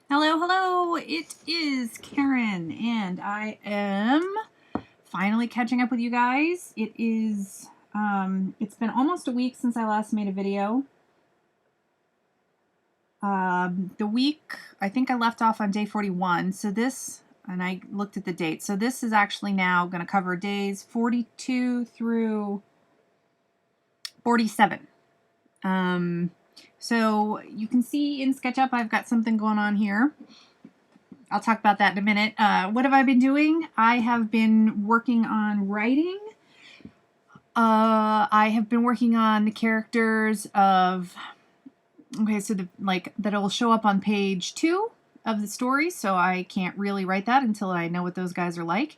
Hello, hello, it is Karen, and I am finally catching up with you guys. It's been almost a week since I last made a video. The week, I think I left off on day 41, so this, and I looked at the date, so this is actually now going to cover days 42 through 47. So you can see in SketchUp I've got something going on here. I'll talk about that in a minute. What have I been doing? I have been working on writing. I have been working on the characters of, okay, so that'll show up on page 2 of the story, so I can't really write that until I know what those guys are like.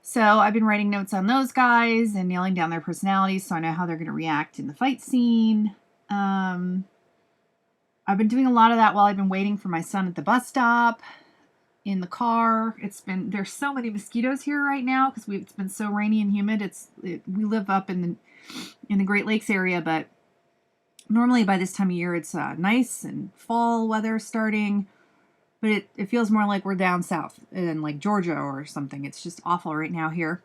So I've been writing notes on those guys and nailing down their personalities so I know how they're going to react in the fight scene. I've been doing a lot of that while I've been waiting for my son at the bus stop, in the car. There's so many mosquitoes here right now because it's been so rainy and humid. We live up in the Great Lakes area, but normally by this time of year it's nice and fall weather starting, but it feels more like we're down south in like Georgia or something. It's just awful right now here.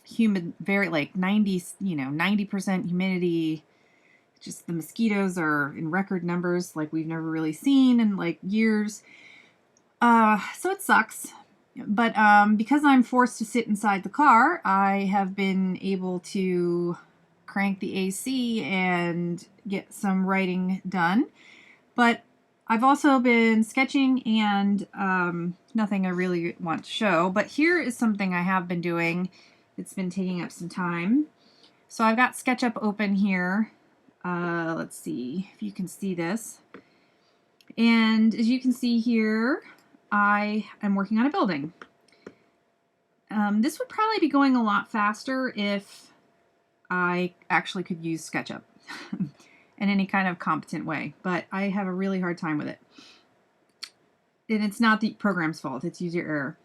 Humid, very like 90% humidity. Just the mosquitoes are in record numbers like we've never really seen in like years. So it sucks. But because I'm forced to sit inside the car, I have been able to crank the AC and get some writing done. But I've also been sketching and nothing I really want to show. But here is something I have been doing. It's been taking up some time. So I've got SketchUp open here. Let's see if you can see this. And as you can see here, I am working on a building. This would probably be going a lot faster if I actually could use SketchUp in any kind of competent way, but I have a really hard time with it. And it's not the program's fault, it's user error.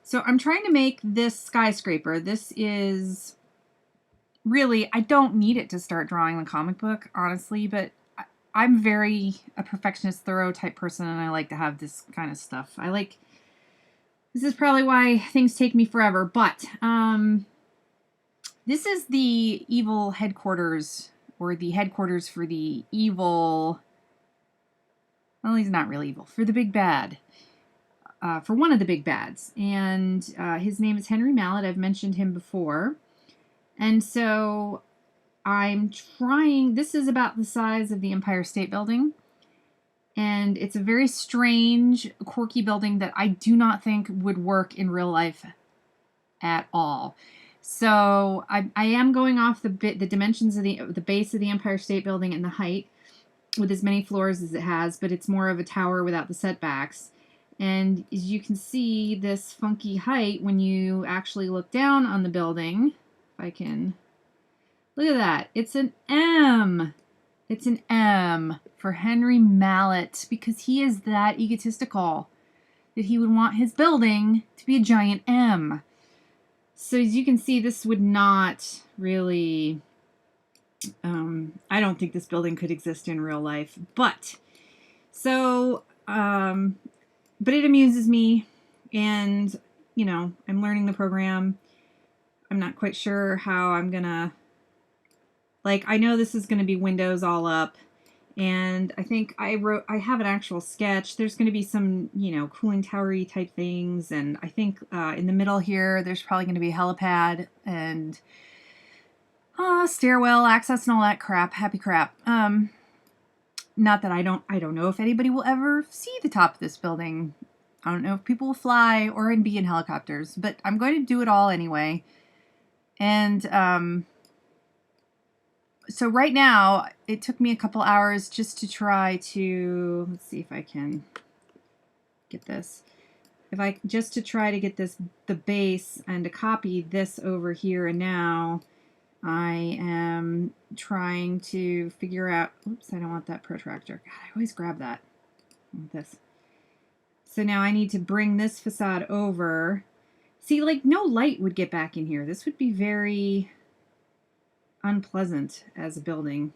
So I'm trying to make this skyscraper. This is really, I don't need it to start drawing the comic book, honestly, but I'm very a perfectionist, thorough type person, and I like to have this kind of stuff. This is probably why things take me forever, but this is the evil headquarters, or the headquarters for the evil, well, he's not really evil, for the big bad, for one of the big bads, and his name is Henry Mallet. I've mentioned him before, and so I'm trying, this is about the size of the Empire State Building, and it's a very strange, quirky building that I do not think would work in real life at all. So I am going off the dimensions of the base of the Empire State Building and the height with as many floors as it has, but it's more of a tower without the setbacks. And as you can see, this funky height, when you actually look down on the building, if I can, look at that, it's an M. It's an M for Henry Mallet, because he is that egotistical that he would want his building to be a giant M. So as you can see, this would not really, I don't think this building could exist in real life, but it amuses me, and, you know, I'm learning the program. I'm not quite sure how I'm gonna, like, I know this is gonna be windows all up, and I think I have an actual sketch. There's going to be some, you know, cooling tower-y type things, and I think in the middle here, there's probably going to be a helipad and stairwell access and all that crap. Happy crap. Not that I don't know if anybody will ever see the top of this building. I don't know if people will fly or be in helicopters, but I'm going to do it all anyway. And so right now, it took me a couple hours just to try to, let's see if I can get this. Just to try to get the base and to copy this over here, and now I am trying to figure out, oops, I don't want that protractor. God, I always grab that. I want this. So now I need to bring this facade over. See, like, no light would get back in here. This would be very unpleasant as a building.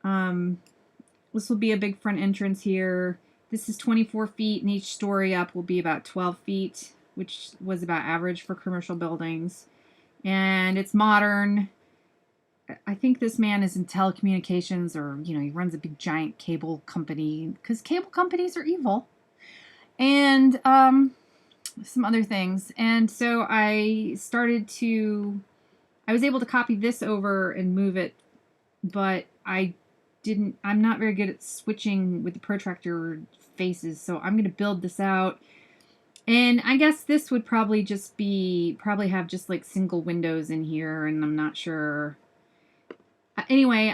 This will be a big front entrance here. This is 24 feet, and each story up will be about 12 feet, which was about average for commercial buildings. And it's modern. I think this man is in telecommunications, or, you know, he runs a big giant cable company, because cable companies are evil. And some other things. And so I was able to copy this over and move it, but I'm not very good at switching with the protractor faces, so I'm going to build this out. And I guess this would probably have just like single windows in here, and I'm not sure. Anyway,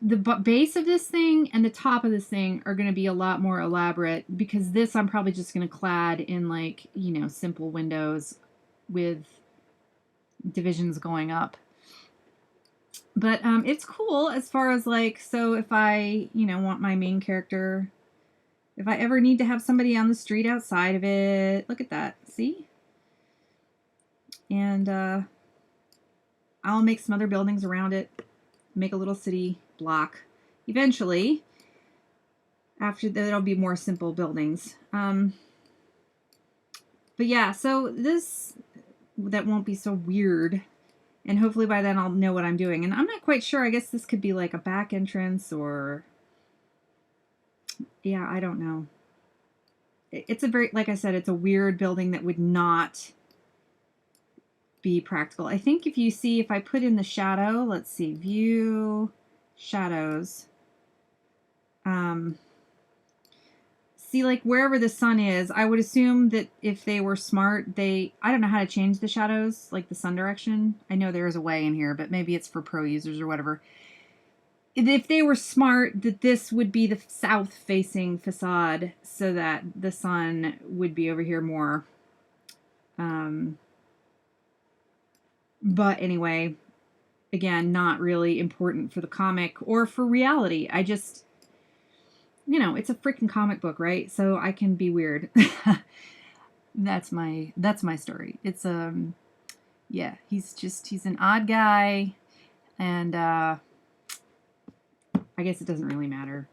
the base of this thing and the top of this thing are going to be a lot more elaborate, because this I'm probably just going to clad in, like, you know, simple windows with divisions going up. But it's cool as far as, like, so if I, you know, want my main character, if I ever need to have somebody on the street outside of it, look at that, see? And I'll make some other buildings around it, make a little city block. Eventually, after that, it'll be more simple buildings. But yeah, so that won't be so weird. And hopefully by then I'll know what I'm doing. And I'm not quite sure. I guess this could be like a back entrance, or, yeah, I don't know. It's a very, like I said, it's a weird building that would not be practical. I think if I put in the shadow, let's see, view, shadows. See, like, wherever the sun is, I would assume that if they were smart, I don't know how to change the shadows, like the sun direction. I know there is a way in here, but maybe it's for pro users or whatever. If they were smart, that this would be the south-facing facade, so that the sun would be over here more. But anyway, again, not really important for the comic or for reality. I just, you know, it's a freaking comic book, right? So I can be weird. That's my story. It's yeah, he's an odd guy, and I guess it doesn't really matter.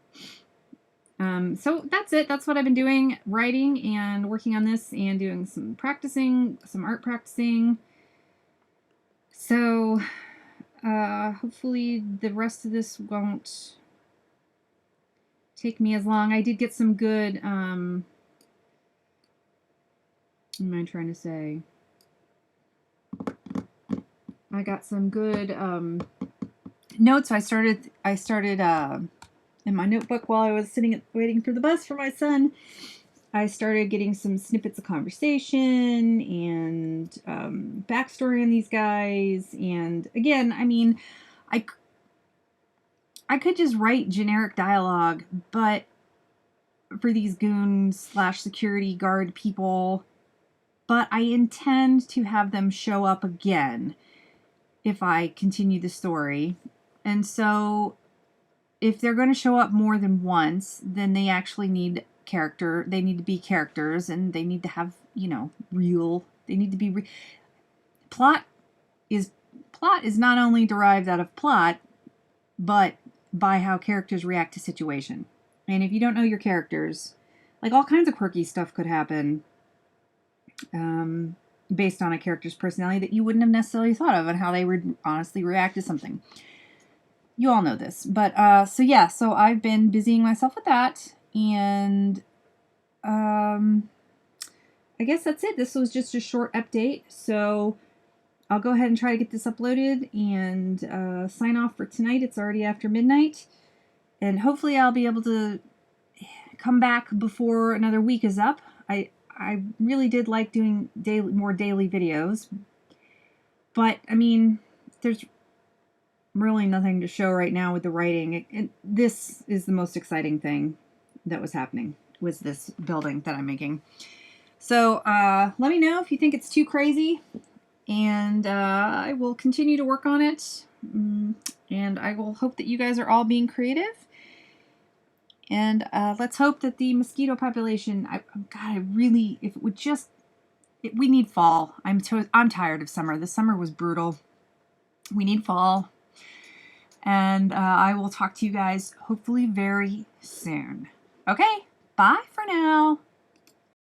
So that's it. That's what I've been doing, writing and working on this and doing some art practicing. So hopefully the rest of this won't take me as long. I did get some good, what am I trying to say? I got some good notes. I started in my notebook while I was waiting for the bus for my son. I started getting some snippets of conversation and backstory on these guys. And again, I mean, I could just write generic dialogue, but for these goon/security guard people, but I intend to have them show up again if I continue the story. And so if they're going to show up more than once, then they actually need they need to be characters, and they need to have, you know, they need to be plot is not only derived out of plot, but by how characters react to situation. And if you don't know your characters, like, all kinds of quirky stuff could happen based on a character's personality that you wouldn't have necessarily thought of, and how they would honestly react to something. You all know this. But so yeah, so I've been busying myself with that, and I guess that's it. This was just a short update, so I'll go ahead and try to get this uploaded and sign off for tonight. It's already after midnight, and hopefully I'll be able to come back before another week is up. I really did like doing more daily videos, but I mean, there's really nothing to show right now with the writing. This is the most exciting thing that was happening, was this building that I'm making. So let me know if you think it's too crazy, and I will continue to work on it, and I will hope that you guys are all being creative, and let's hope that the mosquito population, if it would just, we need fall. I'm tired of summer. The summer was brutal. We need fall. And I will talk to you guys hopefully very soon. Okay? Bye for now.